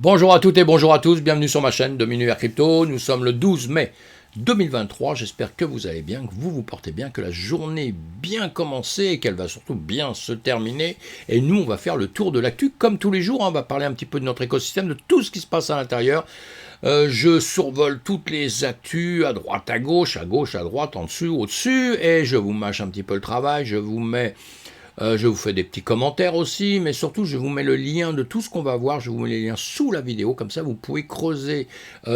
Bonjour à toutes et bonjour à tous, bienvenue sur ma chaîne Demi-Univers Crypto. Nous sommes le 12 mai 2023, j'espère que vous allez bien, que vous vous portez bien, que la journée est bien commencée et qu'elle va surtout bien se terminer. Et nous, on va faire le tour de l'actu comme tous les jours, on va parler un petit peu de notre écosystème, de tout ce qui se passe à l'intérieur. Je survole toutes les actus à droite, à gauche, à droite, en dessous, au-dessus, et je vous mâche un petit peu le travail, je vous fais des petits commentaires aussi, mais surtout je vous mets le lien de tout ce qu'on va voir, je vous mets les liens sous la vidéo, comme ça vous pouvez creuser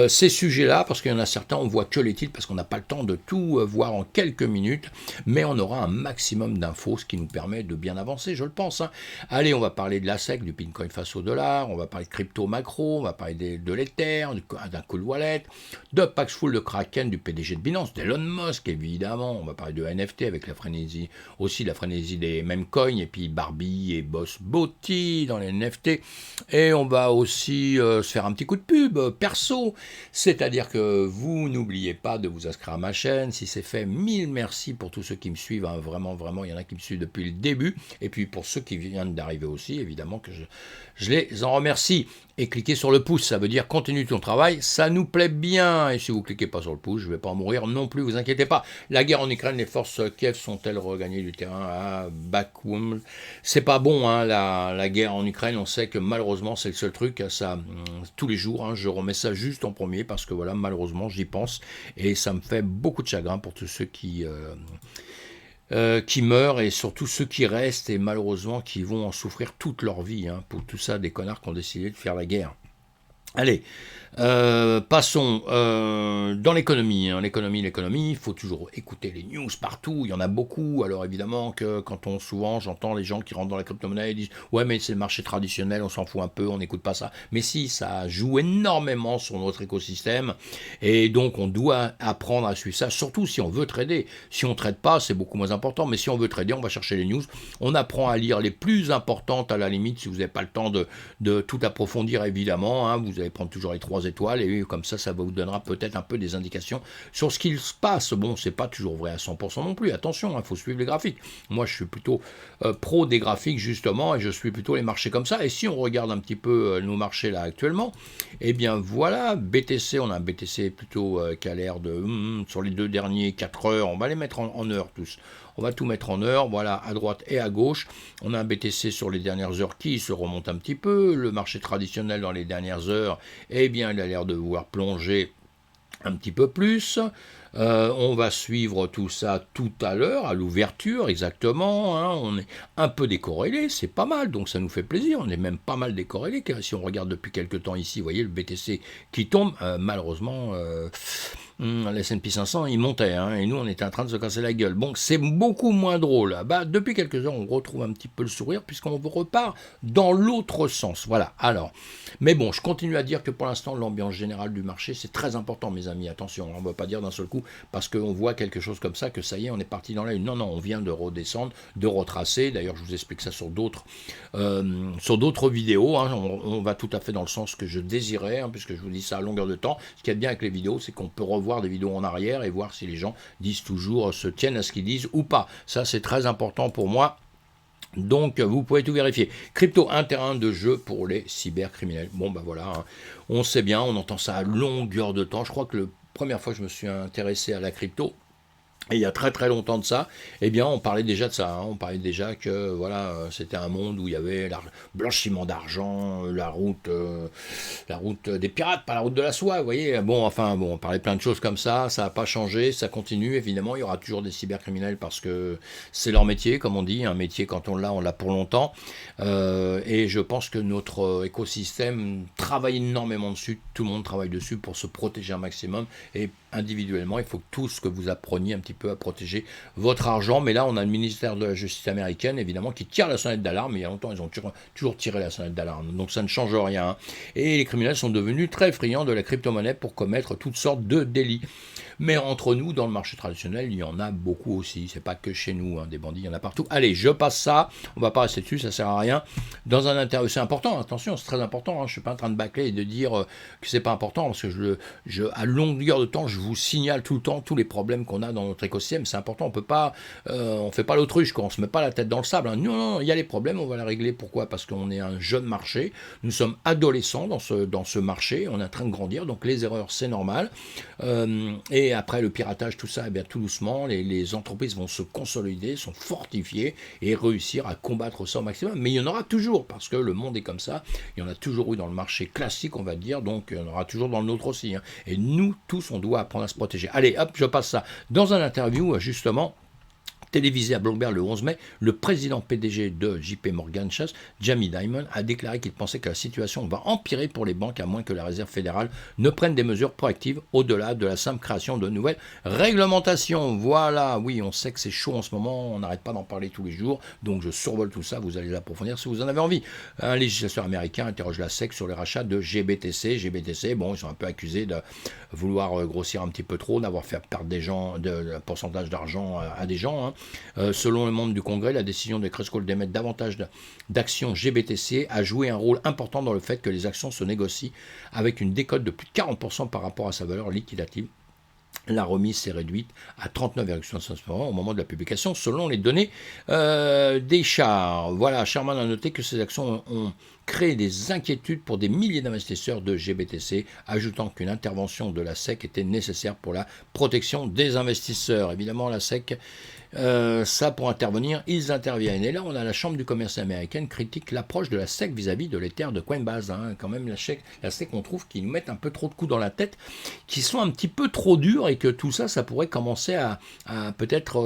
ces sujets-là, parce qu'il y en a certains, on voit que les titres, parce qu'on n'a pas le temps de tout voir en quelques minutes, mais on aura un maximum d'infos, ce qui nous permet de bien avancer, je le pense. Hein. Allez, on va parler de la SEC, du Bitcoin face au dollar, on va parler de crypto macro, on va parler de l'Ether, d'un Cold Wallet, de Paxful, de Kraken, du PDG de Binance, d'Elon Musk évidemment, on va parler de NFT avec la frénésie, aussi la frénésie des mêmes coins, et puis Barbie et Boss Booty dans les NFT, et on va aussi se faire un petit coup de pub perso, c'est-à-dire que vous n'oubliez pas de vous inscrire à ma chaîne, si c'est fait, mille merci pour tous ceux qui me suivent, hein, vraiment, il y en a qui me suivent depuis le début, et puis pour ceux qui viennent d'arriver aussi, évidemment que je les en remercie. Et cliquez sur le pouce, ça veut dire continue ton travail, ça nous plaît bien. Et si vous cliquez pas sur le pouce, je vais pas en mourir non plus, vous inquiétez pas. La guerre en Ukraine, les forces Kiev sont-elles regagnées du terrain à Bakhmut? C'est pas bon, hein, la guerre en Ukraine, on sait que malheureusement c'est le seul truc, ça, tous les jours, hein, je remets ça juste en premier parce que voilà, malheureusement j'y pense et ça me fait beaucoup de chagrin pour tous ceux qui meurent et surtout ceux qui restent et malheureusement qui vont en souffrir toute leur vie, hein, pour tout ça, des connards qui ont décidé de faire la guerre. Allez, passons dans l'économie. Hein. L'économie, il faut toujours écouter les news partout, il y en a beaucoup. Alors évidemment que souvent j'entends les gens qui rentrent dans la crypto-monnaie et disent « Ouais mais c'est le marché traditionnel, on s'en fout un peu, on n'écoute pas ça ». Mais si, ça joue énormément sur notre écosystème et donc on doit apprendre à suivre ça, surtout si on veut trader. Si on ne trade pas, c'est beaucoup moins important, mais si on veut trader, on va chercher les news. On apprend à lire les plus importantes à la limite, si vous n'avez pas le temps de tout approfondir évidemment, hein, vous allez prendre toujours les 3 étoiles et comme ça vous donnera peut-être un peu des indications sur ce qu'il se passe. Bon, c'est pas toujours vrai à 100% non plus, attention, il faut suivre les graphiques. Moi, je suis plutôt pro des graphiques justement et je suis plutôt les marchés comme ça. Et si on regarde un petit peu nos marchés là actuellement, eh bien voilà, BTC, on a un BTC plutôt qui a l'air de, sur les 2 derniers 4 heures, on va les mettre en heures tous. On va tout mettre en heures, voilà, à droite et à gauche. On a un BTC sur les dernières heures qui se remonte un petit peu. Le marché traditionnel dans les dernières heures, eh bien, il a l'air de vouloir plonger un petit peu plus. On va suivre tout ça tout à l'heure, à l'ouverture exactement. Hein. On est un peu décorrélé, c'est pas mal, donc ça nous fait plaisir. On est même pas mal décorrélé, car si on regarde depuis quelques temps ici, vous voyez le BTC qui tombe, malheureusement... le S&P 500, il montait, hein, et nous, on était en train de se casser la gueule. Bon, c'est beaucoup moins drôle. Bah, depuis quelques heures, on retrouve un petit peu le sourire, puisqu'on repart dans l'autre sens. Voilà, alors. Mais bon, je continue à dire que pour l'instant, l'ambiance générale du marché, c'est très important, mes amis. Attention, on ne va pas dire d'un seul coup, parce qu'on voit quelque chose comme ça, que ça y est, on est parti dans la lune. Non, on vient de redescendre, de retracer. D'ailleurs, je vous explique ça sur d'autres vidéos. Hein. On va tout à fait dans le sens que je désirais, hein, puisque je vous dis ça à longueur de temps. Ce qui est bien avec les vidéos, c'est qu'on peut revoir des vidéos en arrière et voir si les gens disent toujours, se tiennent à ce qu'ils disent ou pas. Ça, c'est très important pour moi. Donc, vous pouvez tout vérifier. Crypto, un terrain de jeu pour les cybercriminels. Bon, ben voilà, hein. On sait bien, on entend ça à longueur de temps. Je crois que la première fois que je me suis intéressé à la crypto, et il y a très très longtemps de ça, eh bien on parlait déjà de ça, hein. On parlait déjà que voilà, c'était un monde où il y avait blanchiment d'argent, la route des pirates, pas la route de la soie, vous voyez. Bon, on parlait plein de choses comme ça n'a pas changé, ça continue, évidemment, il y aura toujours des cybercriminels parce que c'est leur métier, comme on dit, un métier quand on l'a pour longtemps, et je pense que notre écosystème travaille énormément dessus, tout le monde travaille dessus pour se protéger un maximum, et individuellement, il faut que tout ce que vous appreniez un petit peu à protéger votre argent. Mais là, on a le ministère de la Justice américaine, évidemment, qui tire la sonnette d'alarme. Il y a longtemps, ils ont toujours tiré la sonnette d'alarme. Donc ça ne change rien. Hein. Et les criminels sont devenus très friands de la crypto-monnaie pour commettre toutes sortes de délits. Mais entre nous, dans le marché traditionnel, il y en a beaucoup aussi. C'est pas que chez nous, hein, des bandits, il y en a partout. Allez, je passe ça. On va pas rester dessus, ça sert à rien. Dans un interview, c'est important, attention, c'est très important. Hein, je suis pas en train de bâcler et de dire que c'est pas important, parce que à longueur de temps, je vous signale tout le temps tous les problèmes qu'on a dans notre écosystème, c'est important, on fait pas l'autruche, quoi, on se met pas la tête dans le sable, hein. Non, non, il y a les problèmes, on va les régler, pourquoi? Parce qu'on est un jeune marché, nous sommes adolescents dans ce marché, on est en train de grandir, donc les erreurs, c'est normal, et après le piratage, tout ça, eh bien, tout doucement, les entreprises vont se consolider, sont fortifiées, et réussir à combattre ça au maximum, mais il y en aura toujours, parce que le monde est comme ça, il y en a toujours eu dans le marché classique, on va dire, donc il y en aura toujours dans le nôtre aussi, hein. Et nous, tous, on doit apprendre à se protéger. Allez, hop, je passe ça. Dans un interview, justement, télévisé à Bloomberg le 11 mai, le président PDG de JP Morgan Chase, Jamie Dimon, a déclaré qu'il pensait que la situation va empirer pour les banques à moins que la Réserve fédérale ne prenne des mesures proactives au-delà de la simple création de nouvelles réglementations. Voilà, oui, on sait que c'est chaud en ce moment, on n'arrête pas d'en parler tous les jours, donc je survole tout ça, vous allez l'approfondir si vous en avez envie. Un législateur américain interroge la SEC sur les rachats de GBTC. GBTC, bon, ils sont un peu accusés de vouloir grossir un petit peu trop, d'avoir fait perdre un pourcentage d'argent à des gens, hein. Selon les membres du Congrès, la décision de Cresco d'émettre davantage d'actions GBTC a joué un rôle important dans le fait que les actions se négocient avec une décote de plus de 40% par rapport à sa valeur liquidative. La remise s'est réduite à 39,65% au moment de la publication, selon les données des chars. Voilà, Sherman a noté que ces actions ont créé des inquiétudes pour des milliers d'investisseurs de GBTC, ajoutant qu'une intervention de la SEC était nécessaire pour la protection des investisseurs. Évidemment, la SEC, ça pour intervenir, ils interviennent. Et là, on a la Chambre du commerce américaine critique l'approche de la SEC vis-à-vis de l'Ether de Coinbase. Hein. Quand même, la SEC, on trouve qu'ils nous mettent un peu trop de coups dans la tête, qui sont un petit peu trop durs et que tout ça, ça pourrait commencer à peut-être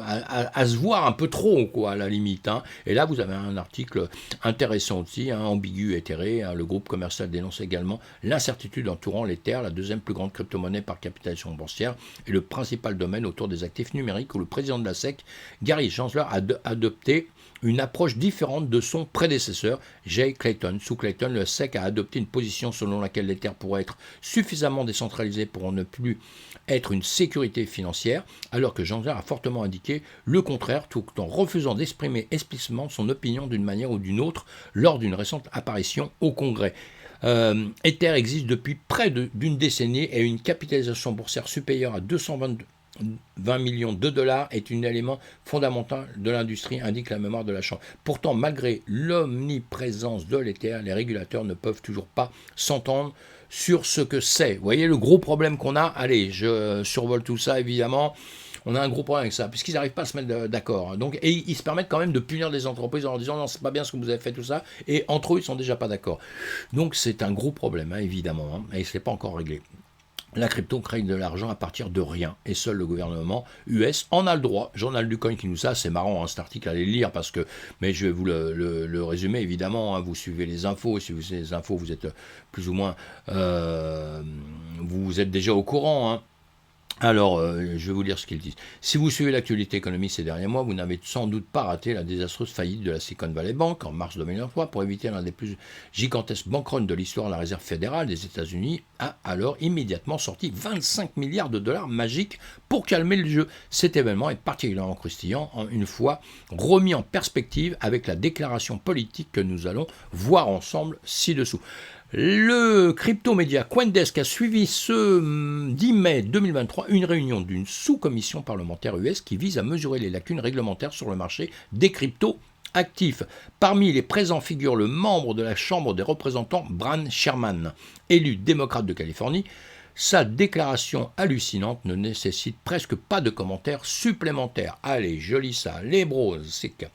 à se voir un peu trop, quoi, à la limite. Hein. Et là, vous avez un article intéressant aussi, hein, ambigu et éthéré. Hein. Le groupe commercial dénonce également l'incertitude entourant l'Ether, la deuxième plus grande crypto-monnaie par capitalisation boursière et le principal domaine autour des actifs numériques où le président de la SEC, Gary Gensler, a adopté une approche différente de son prédécesseur, Jay Clayton. Sous Clayton, le SEC a adopté une position selon laquelle l'Ether pourrait être suffisamment décentralisé pour ne plus être une sécurité financière, alors que Gensler a fortement indiqué le contraire, tout en refusant d'exprimer explicitement son opinion d'une manière ou d'une autre lors d'une récente apparition au Congrès. Ether existe depuis près d'une décennie et une capitalisation boursière supérieure à 220 millions de dollars est un élément fondamental de l'industrie, indique la mémoire de la Chambre. Pourtant, malgré l'omniprésence de l'Ether, les régulateurs ne peuvent toujours pas s'entendre sur ce que c'est. Vous voyez le gros problème qu'on a? Allez, je survole tout ça, évidemment. On a un gros problème avec ça, puisqu'ils n'arrivent pas à se mettre d'accord. Donc, et ils se permettent quand même de punir des entreprises en leur disant non, c'est pas bien ce que vous avez fait, tout ça. Et entre eux, ils sont déjà pas d'accord. Donc, c'est un gros problème, hein, évidemment, hein, et ce n'est pas encore réglé. La crypto crée de l'argent à partir de rien, et seul le gouvernement US en a le droit. Journal du Coin qui nous ça, c'est marrant, hein, cet article, allez le lire, parce que, mais je vais vous le résumer, évidemment, hein, vous suivez les infos, si vous suivez les infos, vous êtes plus ou moins, vous êtes déjà au courant, hein. Alors, je vais vous lire ce qu'ils disent. Si vous suivez l'actualité économique ces derniers mois, vous n'avez sans doute pas raté la désastreuse faillite de la Silicon Valley Bank en mars 2023. Pour éviter l'un des plus gigantesques bankruns de l'histoire, la Réserve fédérale des États-Unis a alors immédiatement sorti 25 milliards de dollars magiques pour calmer le jeu. Cet événement est particulièrement croustillant, une fois remis en perspective avec la déclaration politique que nous allons voir ensemble ci-dessous. Le crypto-média CoinDesk a suivi ce 10 mai 2023 une réunion d'une sous-commission parlementaire US qui vise à mesurer les lacunes réglementaires sur le marché des crypto-actifs. Parmi les présents figure le membre de la Chambre des représentants, Brad Sherman, élu démocrate de Californie. Sa déclaration hallucinante ne nécessite presque pas de commentaires supplémentaires. Allez, je lis ça. Les bros, c'est que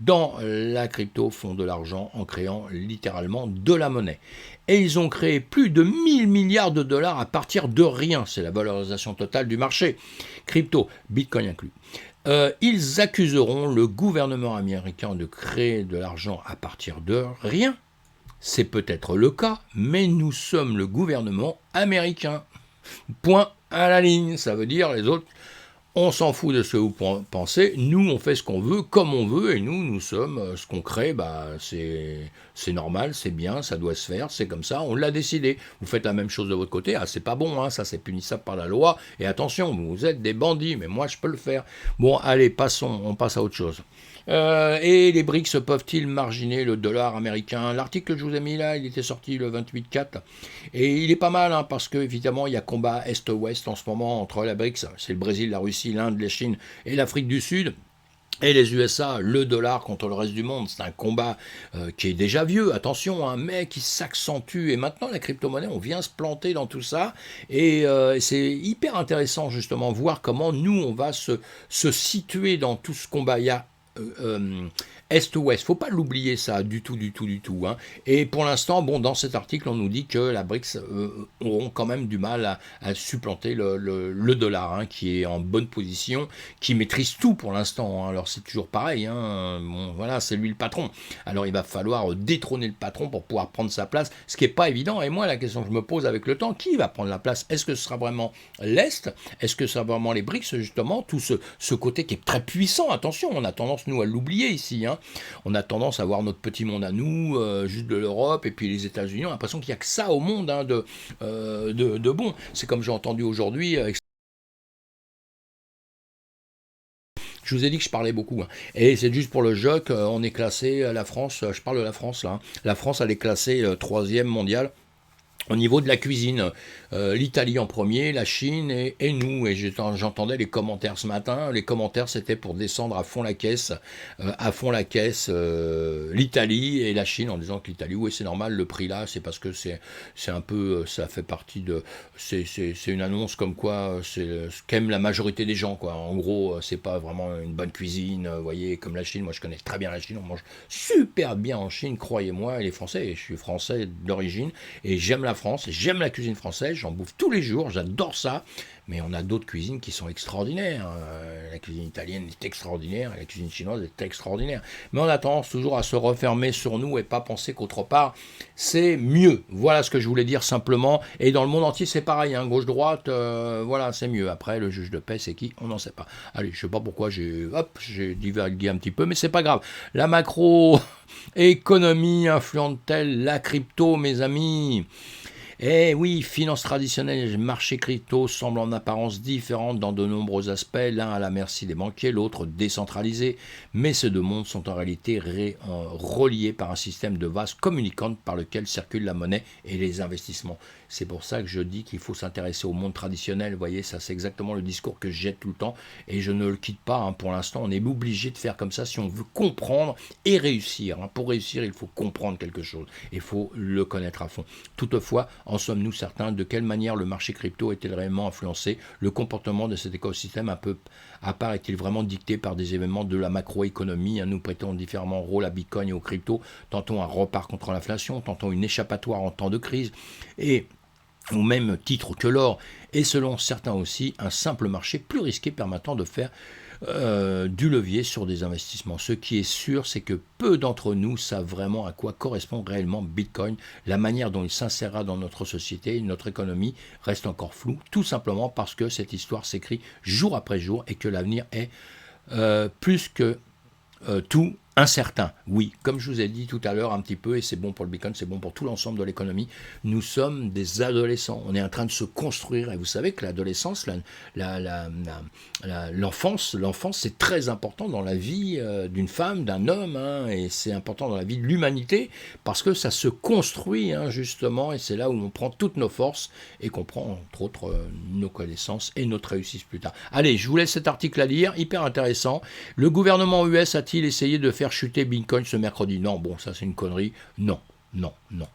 dans la crypto font de l'argent en créant littéralement de la monnaie. Et ils ont créé plus de 1000 milliards de dollars à partir de rien. C'est la valorisation totale du marché. Crypto, Bitcoin inclus. Ils accuseront le gouvernement américain de créer de l'argent à partir de rien. C'est peut-être le cas, mais nous sommes le gouvernement américain. Point à la ligne. Ça veut dire les autres, on s'en fout de ce que vous pensez. Nous, on fait ce qu'on veut, comme on veut, et nous sommes ce qu'on crée. Bah, c'est normal, c'est bien, ça doit se faire, c'est comme ça, on l'a décidé. Vous faites la même chose de votre côté, ah, c'est pas bon, hein, ça c'est punissable par la loi. Et attention, vous êtes des bandits, mais moi je peux le faire. Bon, allez, on passe à autre chose. Et les BRICS peuvent-ils marginer le dollar américain? L'article que je vous ai mis là, il était sorti le 28/4 et il est pas mal, hein, parce que évidemment il y a combat Est-Ouest en ce moment entre la BRICS, c'est le Brésil, la Russie Russie, l'Inde, la Chine et l'Afrique du Sud. Et les USA, le dollar contre le reste du monde, c'est un combat qui est déjà vieux, attention, hein, mais qui s'accentue. Et maintenant, la crypto-monnaie, on vient se planter dans tout ça. Et c'est hyper intéressant, justement, voir comment nous, on va se situer dans tout ce combat. Il y a Est-Ouest, faut pas l'oublier ça, du tout, du tout, du tout. Hein. Et pour l'instant, bon, dans cet article, on nous dit que la BRICS auront quand même du mal à supplanter le dollar, hein, qui est en bonne position, qui maîtrise tout pour l'instant. Hein. Alors c'est toujours pareil, hein. Bon, voilà, c'est lui le patron. Alors il va falloir détrôner le patron pour pouvoir prendre sa place, ce qui n'est pas évident. Et moi, la question que je me pose avec le temps, qui va prendre la place? Est-ce que ce sera vraiment l'Est? Est-ce que ce sera vraiment les BRICS, justement, tout ce côté qui est très puissant? Attention, on a tendance, nous, à l'oublier ici. Hein. On a tendance à voir notre petit monde à nous, juste de l'Europe, et puis les États-Unis. On a l'impression qu'il n'y a que ça au monde, hein, de bon. C'est comme j'ai entendu aujourd'hui. Je vous ai dit que je parlais beaucoup. Hein. Et c'est juste pour le jeu qu'on est classé, la France, je parle de la France là. Hein. La France, elle est classée 3e mondiale. Au niveau de la cuisine, l'Italie en premier, la Chine et nous. Et j'entendais les commentaires ce matin. Les commentaires, c'était pour descendre à fond la caisse, l'Italie et la Chine, en disant que l'Italie, oui, c'est normal, le prix là, c'est parce que c'est un peu, ça fait partie de, c'est une annonce comme quoi c'est ce qu'aime la majorité des gens, quoi. En gros, c'est pas vraiment une bonne cuisine, vous voyez, comme la Chine. Moi, je connais très bien la Chine. On mange super bien en Chine, croyez-moi. Et les Français, je suis français d'origine et j'aime la France, j'aime la cuisine française, j'en bouffe tous les jours, j'adore ça, mais on a d'autres cuisines qui sont extraordinaires. La cuisine italienne est extraordinaire, la cuisine chinoise est extraordinaire. Mais on a tendance toujours à se refermer sur nous et pas penser qu'autre part, c'est mieux. Voilà ce que je voulais dire simplement. Et dans le monde entier, c'est pareil, hein, gauche-droite, voilà, c'est mieux. Après, le juge de paix, c'est qui? On n'en sait pas. Allez, je sais pas pourquoi j'ai divagué un petit peu, mais c'est pas grave. La macro-économie influente-t-elle la crypto, mes amis? Eh oui, finances traditionnelles et marché crypto semblent en apparence différentes dans de nombreux aspects, l'un à la merci des banquiers, l'autre décentralisé, mais ces deux mondes sont en réalité reliés par un système de vases communicantes par lequel circule la monnaie et les investissements. C'est pour ça que je dis qu'il faut s'intéresser au monde traditionnel, vous voyez, ça c'est exactement le discours que je jette tout le temps et je ne le quitte pas, hein, pour l'instant on est obligé de faire comme ça si on veut comprendre et réussir. Hein. Pour réussir, il faut comprendre quelque chose, il faut le connaître à fond. Toutefois, en sommes-nous certains? De quelle manière le marché crypto est-il réellement influencé? Le comportement de cet écosystème un peu à part est-il vraiment dicté par des événements de la macroéconomie? Nous prêtons différents rôles à Bitcoin et aux crypto, tantôt un repart contre l'inflation, tantôt une échappatoire en temps de crise, et au même titre que l'or, et selon certains aussi, un simple marché plus risqué permettant de faire du levier sur des investissements. Ce qui est sûr, c'est que peu d'entre nous savent vraiment à quoi correspond réellement Bitcoin. La manière dont il s'insérera dans notre société, notre économie, reste encore floue, tout simplement parce que cette histoire s'écrit jour après jour et que l'avenir est plus que tout incertain. Oui, comme je vous ai dit tout à l'heure un petit peu, et c'est bon pour le Bitcoin, c'est bon pour tout l'ensemble de l'économie, nous sommes des adolescents. On est en train de se construire, et vous savez que l'adolescence, l'enfance, c'est très important dans la vie d'une femme, d'un homme, hein, et c'est important dans la vie de l'humanité, parce que ça se construit, hein, justement, et c'est là où on prend toutes nos forces, et qu'on prend, entre autres, nos connaissances et notre réussite plus tard. Allez, je vous laisse cet article à lire, hyper intéressant. Le gouvernement US a-t-il essayé de faire chuter Bitcoin ce mercredi? Non, bon, ça c'est une connerie. Non,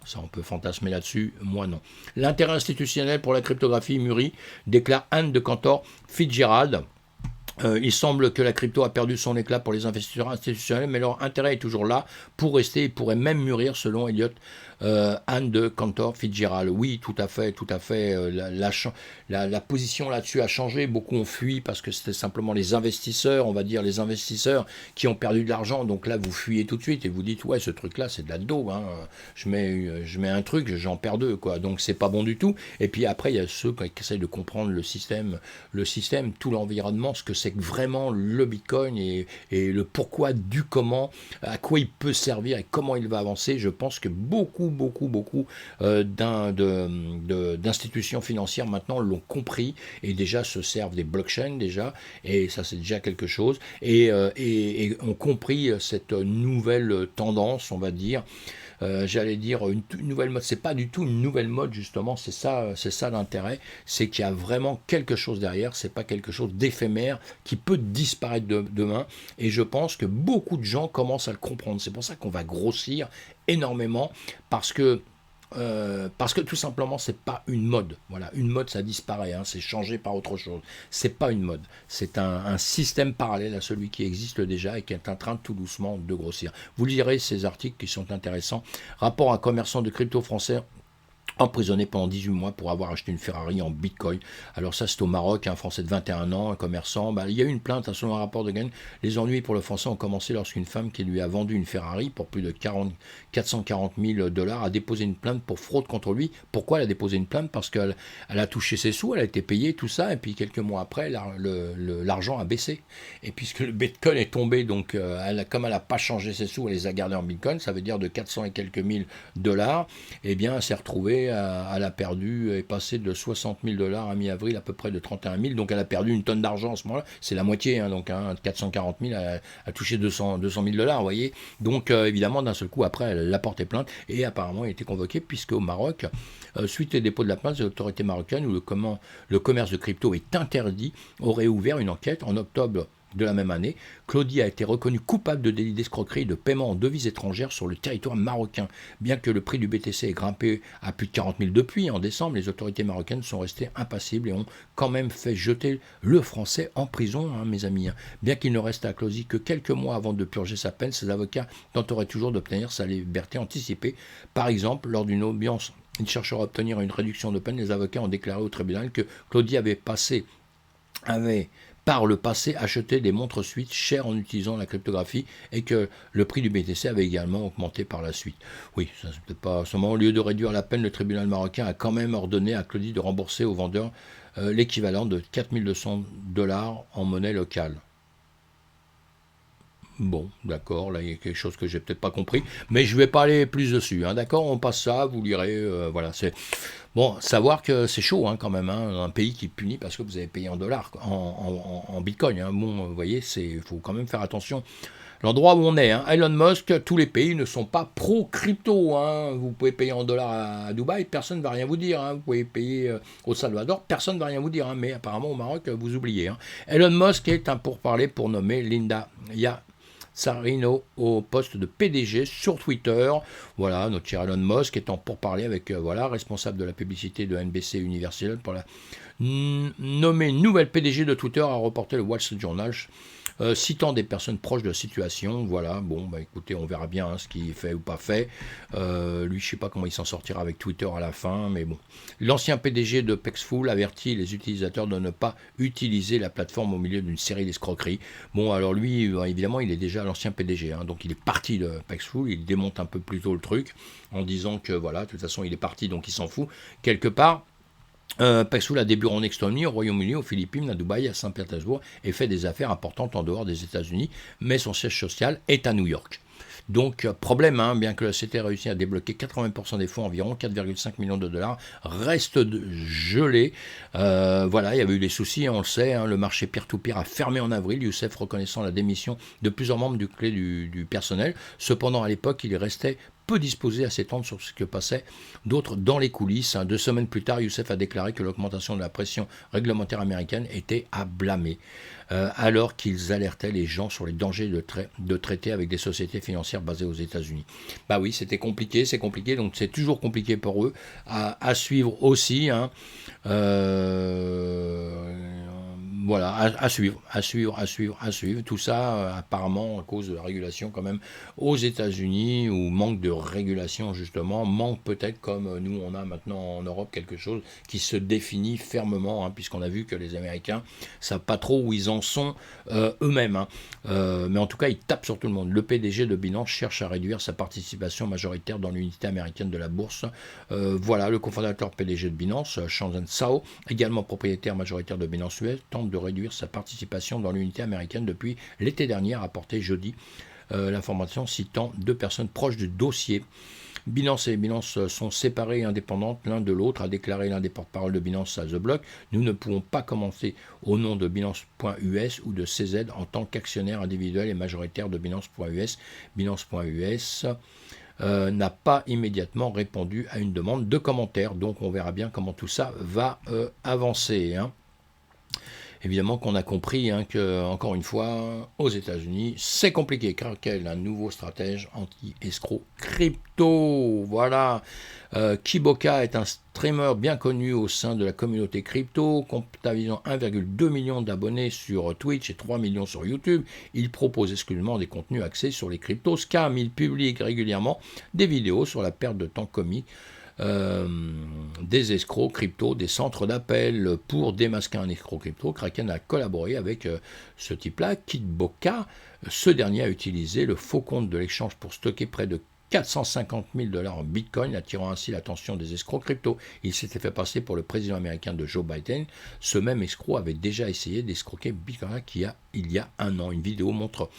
ça on peut fantasmer là-dessus, moi non. L'intérêt institutionnel pour la cryptographie mûrit, déclare Anne de Cantor Fitzgerald. Il semble que la crypto a perdu son éclat pour les investisseurs institutionnels, mais leur intérêt est toujours là pour rester et pourrait même mûrir selon Elliot Anne de Cantor Fitzgerald. Oui, tout à fait. La position là-dessus a changé. Beaucoup ont fui parce que c'était simplement les investisseurs, on va dire les investisseurs qui ont perdu de l'argent. Donc là, vous fuyez tout de suite et vous dites ouais, ce truc-là, c'est de la daube. Hein. Je mets un truc, j'en perds deux, quoi. Donc c'est pas bon du tout. Et puis après, il y a ceux qui essayent de comprendre le système, tout l'environnement, ce que c'est que vraiment le Bitcoin et le pourquoi, du comment, à quoi il peut servir et comment il va avancer. Je pense que beaucoup d'institutions financières maintenant l'ont compris et déjà se servent des blockchains déjà, et ça c'est déjà quelque chose, et ont compris cette nouvelle tendance, on va dire, j'allais dire, une nouvelle mode. C'est pas du tout une nouvelle mode, justement, c'est ça l'intérêt, c'est qu'il y a vraiment quelque chose derrière, c'est pas quelque chose d'éphémère qui peut disparaître demain, et je pense que beaucoup de gens commencent à le comprendre. C'est pour ça qu'on va grossir énormément, parce que tout simplement c'est pas une mode. Voilà, une mode ça disparaît, hein, c'est changé par autre chose. C'est pas une mode, c'est un système parallèle à celui qui existe déjà et qui est en train tout doucement de grossir. Vous lirez ces articles qui sont intéressants. Rapport à un commerçant de crypto français emprisonné pendant 18 mois pour avoir acheté une Ferrari en bitcoin. Alors ça c'est au Maroc, un Français de 21 ans, un commerçant, il y a eu une plainte selon un rapport de Gain. Les ennuis pour le Français ont commencé lorsqu'une femme qui lui a vendu une Ferrari pour plus de 440 000 dollars a déposé une plainte pour fraude contre lui. Pourquoi elle a déposé une plainte? Parce qu'elle a touché ses sous, elle a été payée, tout ça, et puis quelques mois après, l'argent a baissé. Et puisque le bitcoin est tombé, donc comme elle n'a pas changé ses sous, elle les a gardés en bitcoin, ça veut dire de 400 et quelques mille dollars, eh bien elle s'est retrouvée, elle a perdu, est passée de 60 000 dollars à mi-avril à peu près de 31 000, donc elle a perdu une tonne d'argent à ce moment-là, c'est la moitié, hein, donc 440 000 a touché 200 000 dollars, vous voyez, donc évidemment d'un seul coup après elle a porté plainte et apparemment elle a été convoquée puisque au Maroc, suite au dépôt de la plainte, les autorités marocaines où le commerce de crypto est interdit, auraient ouvert une enquête en octobre de la même année. Claudie a été reconnue coupable de délit d'escroquerie et de paiement en devises étrangères sur le territoire marocain. Bien que le prix du BTC ait grimpé à plus de 40 000 depuis, en décembre, les autorités marocaines sont restées impassibles et ont quand même fait jeter le Français en prison, hein, mes amis. Bien qu'il ne reste à Claudie que quelques mois avant de purger sa peine, ses avocats tenteraient toujours d'obtenir sa liberté anticipée. Par exemple, lors d'une audience, il cherchera à obtenir une réduction de peine. Les avocats ont déclaré au tribunal que Claudie avait par le passé acheté des montres suisses chères en utilisant la cryptographie et que le prix du BTC avait également augmenté par la suite. Oui, ça c'est peut-être pas seulement. Au lieu de réduire la peine, le tribunal marocain a quand même ordonné à Claudie de rembourser au vendeur l'équivalent de 4 200 dollars en monnaie locale. Bon, d'accord, là il y a quelque chose que j'ai peut-être pas compris, mais je vais pas aller plus dessus, hein, d'accord, on passe ça, vous lirez, voilà, c'est... Bon, savoir que c'est chaud hein, quand même, hein, un pays qui punit parce que vous avez payé en dollars, en bitcoin, hein, bon, vous voyez, il faut quand même faire attention. L'endroit où on est, hein, Elon Musk, tous les pays ne sont pas pro-crypto, hein, vous pouvez payer en dollars à Dubaï, personne ne va rien vous dire, hein, vous pouvez payer au Salvador, personne ne va rien vous dire, hein, mais apparemment au Maroc, vous oubliez. Hein. Elon Musk est un pourparler pour nommer Linda Sarino au poste de PDG sur Twitter. Voilà, notre cher Elon Musk étant pour parler avec responsable de la publicité de NBC Universal pour la nommer nouvelle PDG de Twitter, a reporté le Wall Street Journal. Citant des personnes proches de la situation, voilà, bon, écoutez, on verra bien hein, ce qu'il fait ou pas fait. Lui, je sais pas comment il s'en sortira avec Twitter à la fin, mais bon. L'ancien PDG de Paxful avertit les utilisateurs de ne pas utiliser la plateforme au milieu d'une série d'escroqueries. Bon, alors lui, évidemment, il est déjà l'ancien PDG, hein, donc il est parti de Paxful, il démonte un peu plus tôt le truc, en disant que, voilà, de toute façon, il est parti, donc il s'en fout, quelque part. Paxful a des bureaux en Estonie, au Royaume-Uni, aux Philippines, à Dubaï, à Saint-Pétersbourg et fait des affaires importantes en dehors des États-Unis, mais son siège social est à New York. Donc, problème, hein, bien que la CT ait réussi à débloquer 80% des fonds, environ 4,5 millions de dollars, reste gelé. Voilà, il y avait eu des soucis, on le sait, hein, le marché peer-to-peer a fermé en avril, Youssef reconnaissant la démission de plusieurs membres du clé du personnel. Cependant, à l'époque, il restait peu disposé à s'étendre sur ce que passait d'autres dans les coulisses. 2 semaines plus tard, Youssef a déclaré que l'augmentation de la pression réglementaire américaine était à blâmer, alors qu'ils alertaient les gens sur les dangers de traiter avec des sociétés financières basées aux États-Unis. Bah oui, c'était compliqué, c'est compliqué, donc c'est toujours compliqué pour eux, à suivre aussi. Hein. Voilà, à suivre. Tout ça, apparemment, à cause de la régulation quand même aux États-Unis, ou manque de régulation justement, manque peut-être comme nous on a maintenant en Europe quelque chose qui se définit fermement, hein, puisqu'on a vu que les Américains savent pas trop où ils en sont eux-mêmes. Hein. Mais en tout cas, ils tapent sur tout le monde. Le PDG de Binance cherche à réduire sa participation majoritaire dans l'unité américaine de la bourse. Voilà, le cofondateur PDG de Binance, Chandan Sao, également propriétaire majoritaire de Binance US, tente de réduire sa participation dans l'unité américaine depuis l'été dernier, a rapporté jeudi l'information citant 2 personnes proches du dossier. Binance et Binance sont séparées et indépendantes l'un de l'autre, a déclaré l'un des porte-parole de Binance à The Block. Nous ne pouvons pas commencer au nom de Binance.us ou de CZ en tant qu'actionnaire individuel et majoritaire de Binance.us. Binance.us n'a pas immédiatement répondu à une demande de commentaires. Donc on verra bien comment tout ça va avancer. Hein. Évidemment qu'on a compris que, encore une fois, aux États-Unis, c'est compliqué. Kraken, un nouveau stratège anti-escroc crypto. Voilà. Kiboka est un streamer bien connu au sein de la communauté crypto, comptabilisant 1,2 million d'abonnés sur Twitch et 3 millions sur YouTube. Il propose exclusivement des contenus axés sur les cryptos scams. Il publie régulièrement des vidéos sur la perte de temps commis des escrocs crypto, des centres d'appel pour démasquer un escroc crypto. Kraken a collaboré avec ce type-là, Kiboka. Ce dernier a utilisé le faux compte de l'échange pour stocker près de 450 000 $ en bitcoin, attirant ainsi l'attention des escrocs crypto. Il s'était fait passer pour le président américain de Joe Biden. Ce même escroc avait déjà essayé d'escroquer Bitcoin il y a un an. Une vidéo montre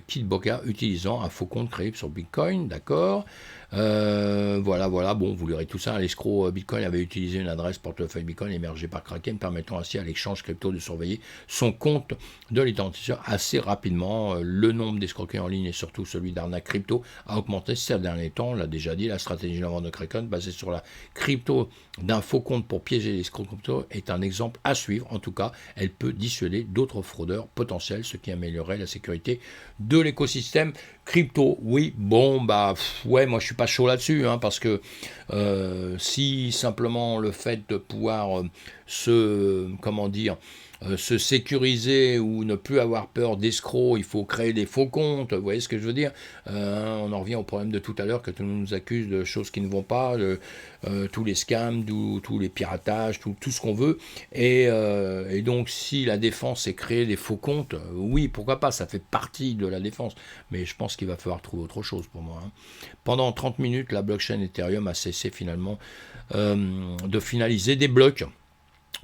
Kiboka utilisant un faux compte créé sur Bitcoin, d'accord. Voilà, bon, vous lirez tout ça. L'escroc Bitcoin avait utilisé une adresse portefeuille Bitcoin émergée par Kraken, permettant ainsi à l'échange crypto de surveiller son compte de l'identifiant assez rapidement. Le nombre d'escroqueries en ligne et surtout celui d'arnaque crypto a augmenté ces derniers temps. On l'a déjà dit, la stratégie de la vente de Kraken basée sur la crypto d'un faux compte pour piéger l'escroc crypto est un exemple à suivre. En tout cas, elle peut dissuader d'autres fraudeurs potentiels, ce qui améliorerait la sécurité de l'écosystème crypto. Oui, bon, ouais, moi je suis pas chaud là-dessus, parce que si simplement le fait de pouvoir se sécuriser ou ne plus avoir peur d'escrocs, il faut créer des faux comptes, vous voyez ce que je veux dire. On en revient au problème de tout à l'heure, que tout le monde nous accuse de choses qui ne vont pas, tous les scams, tous les piratages, tout ce qu'on veut, et donc si la défense est créer des faux comptes, oui, pourquoi pas, ça fait partie de la défense, mais je pense qu'il va falloir trouver autre chose pour moi. Pendant 30 minutes, la blockchain Ethereum a cessé finalement de finaliser des blocs.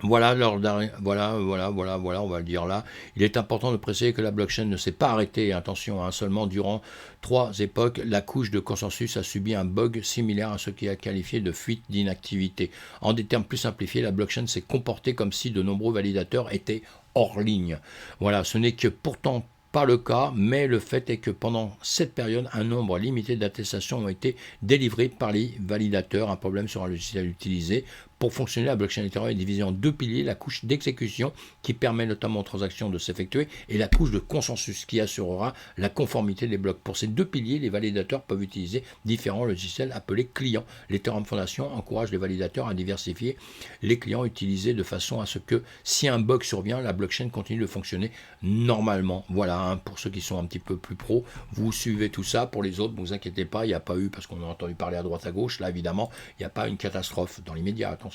Voilà, on va le dire là. Il est important de préciser que la blockchain ne s'est pas arrêtée, attention, seulement durant 3 époques, la couche de consensus a subi un bug similaire à ce qui a qualifié de fuite d'inactivité. En des termes plus simplifiés, la blockchain s'est comportée comme si de nombreux validateurs étaient hors ligne. Voilà, ce n'est que pourtant pas le cas, mais le fait est que pendant cette période, un nombre limité d'attestations ont été délivrées par les validateurs. Un problème sur un logiciel utilisé. Pour fonctionner, la blockchain Ethereum est divisée en 2 piliers, la couche d'exécution qui permet notamment aux transactions de s'effectuer et la couche de consensus qui assurera la conformité des blocs. Pour ces 2 piliers, les validateurs peuvent utiliser différents logiciels appelés clients. L'Ethereum Foundation encourage les validateurs à diversifier les clients utilisés de façon à ce que si un bug survient, la blockchain continue de fonctionner normalement. Voilà, pour ceux qui sont un petit peu plus pros, vous suivez tout ça. Pour les autres, ne vous inquiétez pas, il n'y a pas eu, parce qu'on a entendu parler à droite à gauche, là évidemment, il n'y a pas une catastrophe dans l'immédiat. Attention.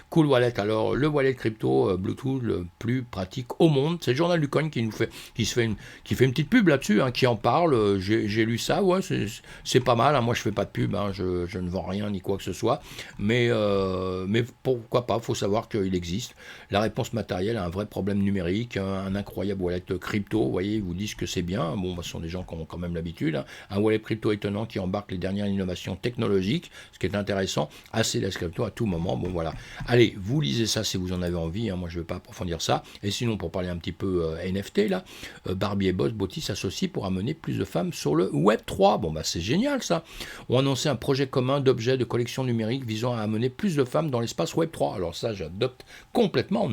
Cool Wallet, alors le wallet crypto Bluetooth le plus pratique au monde. C'est le journal du coin qui fait une petite pub là-dessus, qui en parle. J'ai lu ça, ouais, c'est pas mal. Moi je fais pas de pub, je ne vends rien ni quoi que ce soit, mais pourquoi pas, faut savoir qu'il existe. La réponse matérielle a un vrai problème numérique, un incroyable wallet crypto, vous voyez, ils vous disent que c'est bien. Bon, ce sont des gens qui ont quand même l'habitude. Un wallet crypto étonnant qui embarque les dernières innovations technologiques, ce qui est intéressant, assez la crypto à tout moment. Bon, voilà. Allez, vous lisez ça si vous en avez envie, moi je ne vais pas approfondir ça. Et sinon, pour parler un petit peu NFT, là, Barbie et Botti s'associent pour amener plus de femmes sur le Web3. Bon, c'est génial ça. On a annoncé un projet commun d'objets de collection numérique visant à amener plus de femmes dans l'espace Web3. Alors ça, j'adopte complètement.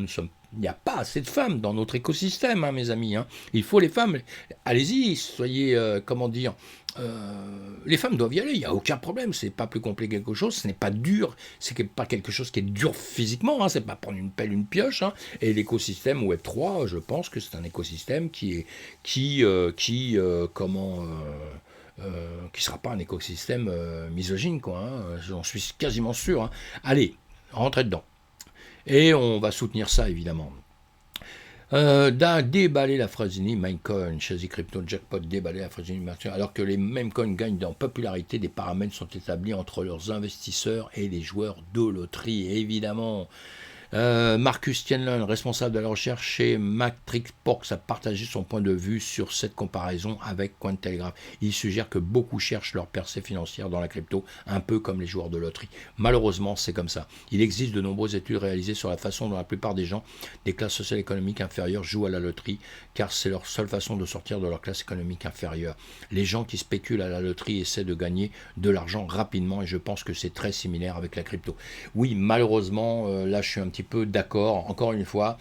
Il n'y a pas assez de femmes dans notre écosystème, mes amis. Il faut les femmes. Allez-y, soyez, les femmes doivent y aller, il n'y a aucun problème, c'est pas plus compliqué que quelque chose, ce n'est pas dur, c'est pas quelque chose qui est dur physiquement, c'est pas prendre une pelle, une pioche, et l'écosystème Web3, je pense que c'est un écosystème qui sera pas un écosystème misogyne, j'en suis quasiment sûr. Allez, rentrez dedans. Et on va soutenir ça, évidemment. Déballer la Frazzini Minecoin, chez Crypto Jackpot, déballer la Frazzini Minecoin, alors que les mêmes coins gagnent en popularité, des paramètres sont établis entre leurs investisseurs et les joueurs de loterie, évidemment. Marcus Tienlon, responsable de la recherche chez Matrixporks, a partagé son point de vue sur cette comparaison avec Cointelegraph. Il suggère que beaucoup cherchent leur percée financière dans la crypto, un peu comme les joueurs de loterie. Malheureusement, c'est comme ça. Il existe de nombreuses études réalisées sur la façon dont la plupart des gens des classes sociales économiques inférieures jouent à la loterie, car c'est leur seule façon de sortir de leur classe économique inférieure. Les gens qui spéculent à la loterie essaient de gagner de l'argent rapidement, et je pense que c'est très similaire avec la crypto. Oui, malheureusement, là je suis un petit peu d'accord, encore une fois,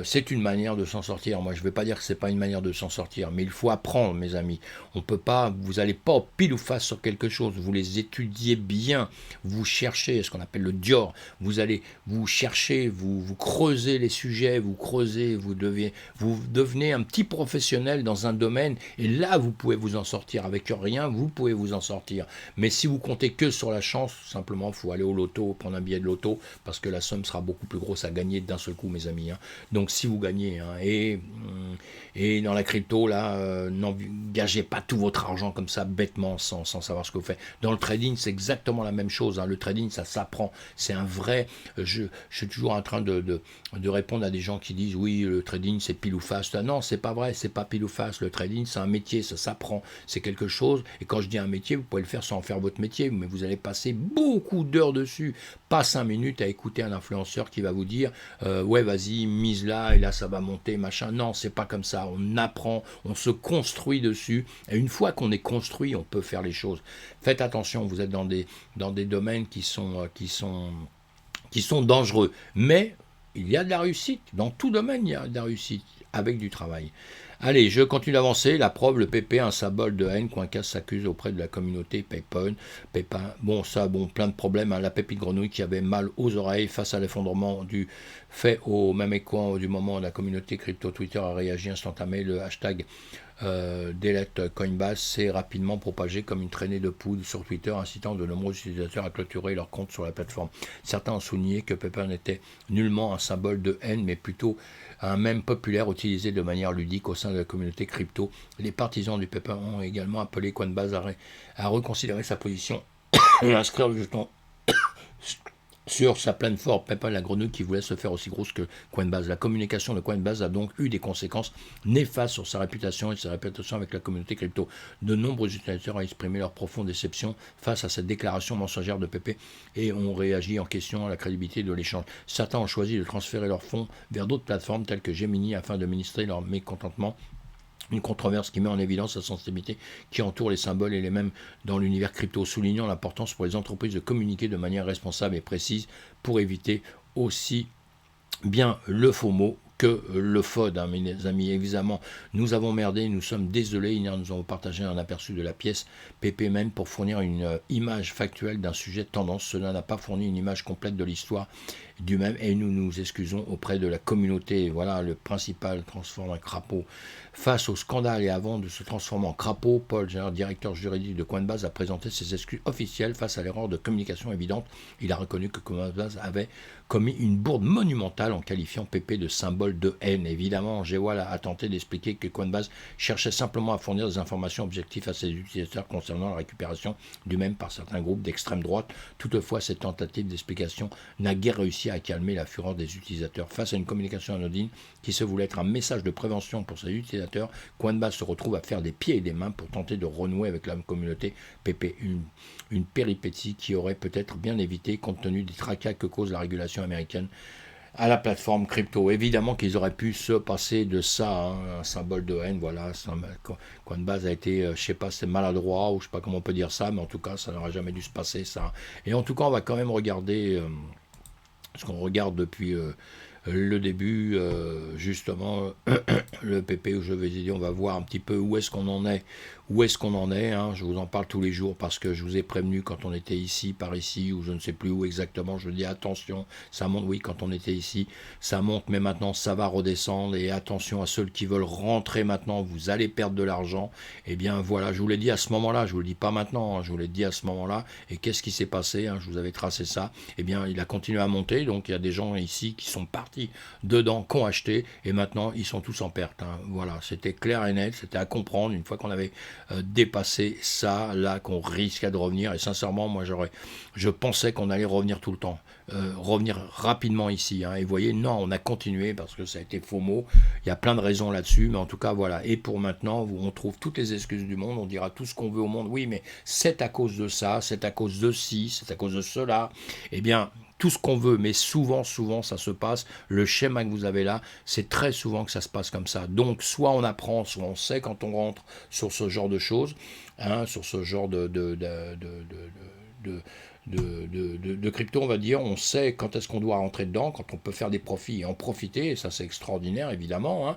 c'est une manière de s'en sortir. Moi, je ne vais pas dire que c'est pas une manière de s'en sortir, mais il faut apprendre, mes amis. On peut pas, vous n'allez pas au pile ou face sur quelque chose. Vous les étudiez bien, vous cherchez ce qu'on appelle le Dior. Vous allez vous chercher, vous creusez les sujets, vous creusez, vous devenez un petit professionnel dans un domaine, et là, vous pouvez vous en sortir. Avec rien, vous pouvez vous en sortir. Mais si vous comptez que sur la chance, simplement, il faut aller au loto, prendre un billet de loto, parce que la somme sera beaucoup plus grosse à gagner d'un seul coup, mes amis. Donc si vous gagnez, et dans la crypto, là, n'engagez pas tout votre argent comme ça, bêtement, sans savoir ce que vous faites. Dans le trading, c'est exactement la même chose. Le trading, ça s'apprend. C'est un vrai... Je suis toujours en train de répondre à des gens qui disent, oui, le trading, c'est pile ou face. Non, c'est pas vrai, c'est pas pile ou face. Le trading, c'est un métier, ça s'apprend. C'est quelque chose. Et quand je dis un métier, vous pouvez le faire sans en faire votre métier, mais vous allez passer beaucoup d'heures dessus. Pas 5 minutes à écouter un influenceur qui va vous dire, ouais, vas-y, mise là, et là, ça va monter, machin. Non, c'est pas comme ça. On apprend, on se construit dessus. Et une fois qu'on est construit, on peut faire les choses. Faites attention, vous êtes dans des domaines qui sont dangereux. Mais il y a de la réussite. Dans tout domaine, il y a de la réussite avec du travail. Allez, je continue d'avancer. La preuve, le PP, un symbole de haine. Coincas s'accuse auprès de la communauté Paypal. Plein de problèmes. La pépite grenouille qui avait mal aux oreilles face à l'effondrement du fait au même écho du moment où la communauté crypto Twitter a réagi instantanément. Le hashtag Delete Coinbase s'est rapidement propagé comme une traînée de poudre sur Twitter, incitant de nombreux utilisateurs à clôturer leur compte sur la plateforme. Certains ont souligné que Paypal n'était nullement un symbole de haine, mais plutôt un mème populaire utilisé de manière ludique au sein de la communauté crypto. Les partisans du Paypal ont également appelé Coinbase à reconsidérer sa position et à inscrire le jeton sur sa plateforme Paypal, la grenouille qui voulait se faire aussi grosse que Coinbase. La communication de Coinbase a donc eu des conséquences néfastes sur sa réputation et sa réputation avec la communauté crypto. De nombreux utilisateurs ont exprimé leur profonde déception face à cette déclaration mensongère de PP et ont réagi en question à la crédibilité de l'échange. Certains ont choisi de transférer leurs fonds vers d'autres plateformes telles que Gemini afin de ministrer leur mécontentement. Une controverse qui met en évidence la sensibilité qui entoure les symboles et les mêmes dans l'univers crypto, soulignant l'importance pour les entreprises de communiquer de manière responsable et précise pour éviter aussi bien le FOMO que le FOD, mes amis. Évidemment, nous avons merdé, nous sommes désolés, nous avons partagé un aperçu de la pièce PP même pour fournir une image factuelle d'un sujet de tendance. Cela n'a pas fourni une image complète de l'histoire du même et nous nous excusons auprès de la communauté. Voilà, le principal transforme un crapaud. Face au scandale et avant de se transformer en crapaud, Paul Gérer, directeur juridique de Coinbase, a présenté ses excuses officielles face à l'erreur de communication évidente. Il a reconnu que Coinbase avait commis une bourde monumentale en qualifiant PP de symbole de haine. Évidemment, Gewal a tenté d'expliquer que Coinbase cherchait simplement à fournir des informations objectives à ses utilisateurs concernant la récupération du même par certains groupes d'extrême droite. Toutefois, cette tentative d'explication n'a guère réussi à calmer la fureur des utilisateurs. Face à une communication anodine qui se voulait être un message de prévention pour ses utilisateurs, Coinbase se retrouve à faire des pieds et des mains pour tenter de renouer avec la communauté PP. Une péripétie qui aurait peut-être bien évité compte tenu des tracas que cause la régulation américaine à la plateforme crypto. Évidemment qu'ils auraient pu se passer de ça, un symbole de haine. Voilà, Coinbase a été, je sais pas, c'est maladroit ou je sais pas comment on peut dire ça, mais en tout cas, ça n'aurait jamais dû se passer ça. Et en tout cas, on va quand même regarder ce qu'on regarde depuis le début, justement, le PP où je vais dire, on va voir un petit peu où est-ce qu'on en est. Je vous en parle tous les jours parce que je vous ai prévenu quand on était ici, par ici, ou je ne sais plus où exactement, je dis attention, ça monte, oui, quand on était ici, ça monte, mais maintenant ça va redescendre, et attention à ceux qui veulent rentrer maintenant, vous allez perdre de l'argent. Eh bien voilà, je vous l'ai dit à ce moment-là, je vous le dis pas maintenant, je vous l'ai dit à ce moment-là, et qu'est-ce qui s'est passé, je vous avais tracé ça, eh bien il a continué à monter, donc il y a des gens ici qui sont partis dedans, qui ont acheté, et maintenant ils sont tous en perte. Voilà, c'était clair et net, c'était à comprendre, une fois qu'on avait dépasser ça, là, qu'on risque de revenir. Et sincèrement, moi, je pensais qu'on allait revenir tout le temps, revenir rapidement ici. Hein. Et vous voyez, non, on a continué parce que ça a été faux mot. Il y a plein de raisons là-dessus, mais en tout cas, voilà. Et pour maintenant, on trouve toutes les excuses du monde, on dira tout ce qu'on veut au monde. Oui, mais c'est à cause de ça, c'est à cause de ci, c'est à cause de cela. Eh bien, tout ce qu'on veut, mais souvent, ça se passe. Le schéma que vous avez là, c'est très souvent que ça se passe comme ça. Donc, soit on apprend, soit on sait quand on rentre sur ce genre de choses, hein, sur ce genre de crypto, on va dire, on sait quand est-ce qu'on doit rentrer dedans, quand on peut faire des profits et en profiter, et ça c'est extraordinaire évidemment, hein.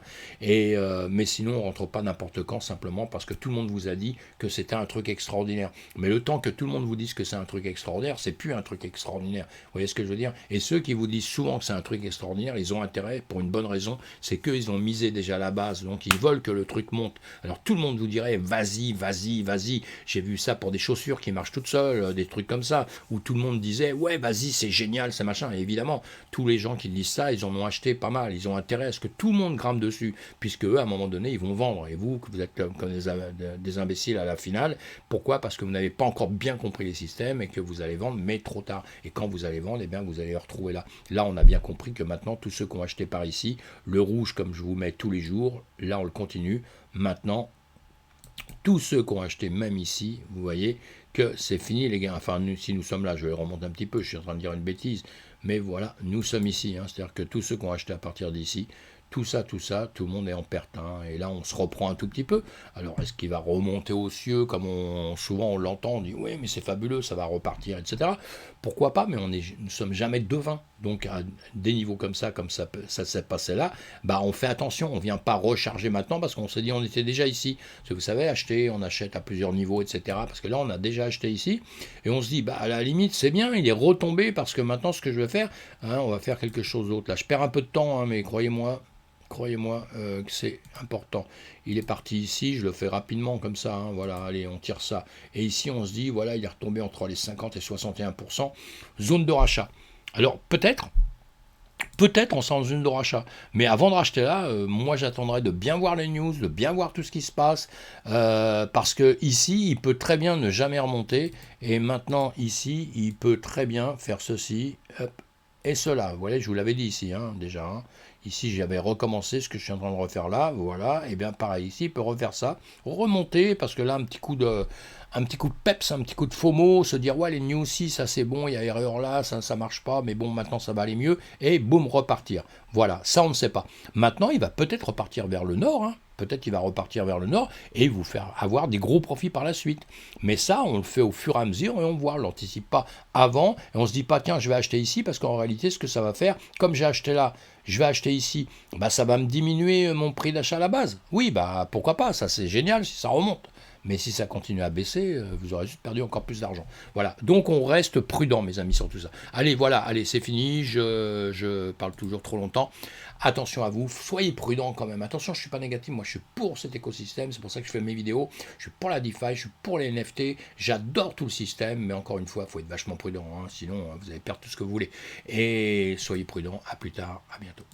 Mais sinon on rentre pas n'importe quand simplement parce que tout le monde vous a dit que c'était un truc extraordinaire. Mais le temps que tout le monde vous dise que c'est un truc extraordinaire, c'est plus un truc extraordinaire. Vous voyez ce que je veux dire? Et ceux qui vous disent souvent que c'est un truc extraordinaire, ils ont intérêt pour une bonne raison, c'est qu'ils ont misé déjà à la base, donc ils veulent que le truc monte. Alors tout le monde vous dirait vas-y, vas-y, vas-y. J'ai vu ça pour des chaussures qui marchent toutes seules, des trucs comme ça, où tout le monde disait ouais vas-y c'est génial c'est machin, et évidemment tous les gens qui disent ça ils en ont acheté pas mal, ils ont intérêt à ce que tout le monde grimpe dessus, puisque eux à un moment donné ils vont vendre, et vous êtes comme des imbéciles à la finale. Pourquoi? Parce que vous n'avez pas encore bien compris les systèmes et que vous allez vendre mais trop tard, et quand vous allez vendre, eh bien vous allez les retrouver là on a bien compris que maintenant tous ceux qui ont acheté par ici, le rouge comme je vous mets tous les jours, là on le continue maintenant. Tous ceux qui ont acheté même ici, vous voyez que c'est fini les gars. Enfin, si nous sommes là, je vais remonter un petit peu, je suis en train de dire une bêtise, mais voilà, nous sommes ici. Hein, c'est-à-dire que tous ceux qui ont acheté à partir d'ici, tout ça, tout le monde est en perte. Hein, et là, on se reprend un tout petit peu. Alors, est-ce qu'il va remonter aux cieux, comme souvent on l'entend, on dit oui, mais c'est fabuleux, ça va repartir, etc. Pourquoi pas, mais nous ne sommes jamais devins. Donc, à des niveaux comme ça s'est passé là, bah, on fait attention, on ne vient pas recharger maintenant parce qu'on s'est dit on était déjà ici. Parce que vous savez, acheter, on achète à plusieurs niveaux, etc. Parce que là, on a déjà acheté ici. Et on se dit, bah, à la limite, c'est bien, il est retombé parce que maintenant, ce que je vais faire, hein, on va faire quelque chose d'autre. Là, je perds un peu de temps, hein, mais croyez-moi que c'est important. Il est parti ici, je le fais rapidement comme ça, hein, voilà, allez, on tire ça. Et ici, on se dit, voilà, il est retombé entre les 50 et 61%, zone de rachat. Alors, peut-être on sent une zone de rachat. Mais avant de racheter là, moi j'attendrai de bien voir les news, de bien voir tout ce qui se passe, parce que ici, il peut très bien ne jamais remonter, et maintenant ici, il peut très bien faire ceci, hop, et cela. Vous voyez, je vous l'avais dit ici, hein, déjà. Hein. Ici, j'avais recommencé ce que je suis en train de refaire là, voilà, et bien pareil, ici, il peut refaire ça, remonter, parce que là, un petit coup de peps, un petit coup de FOMO, se dire, ouais, les news, si, ça c'est bon, il y a erreur là, ça marche pas, mais bon, maintenant ça va aller mieux, et boum, repartir. Voilà, ça on ne sait pas. Maintenant, il va peut-être repartir vers le nord, hein. Peut-être qu'il va repartir vers le nord et vous faire avoir des gros profits par la suite. Mais ça, on le fait au fur et à mesure et on voit, on ne l'anticipe pas avant et on ne se dit pas, tiens, je vais acheter ici parce qu'en réalité, ce que ça va faire, comme j'ai acheté là, je vais acheter ici, bah ça va me diminuer mon prix d'achat à la base. Oui, bah pourquoi pas, ça c'est génial si ça remonte. Mais si ça continue à baisser, vous aurez juste perdu encore plus d'argent. Voilà, donc on reste prudent, mes amis, sur tout ça. Allez, voilà, allez, c'est fini, je parle toujours trop longtemps. Attention à vous, soyez prudents quand même. Attention, je ne suis pas négatif, moi je suis pour cet écosystème, c'est pour ça que je fais mes vidéos. Je suis pour la DeFi, je suis pour les NFT, j'adore tout le système, mais encore une fois, il faut être vachement prudent, hein, sinon vous allez perdre tout ce que vous voulez. Et soyez prudents, à plus tard, à bientôt.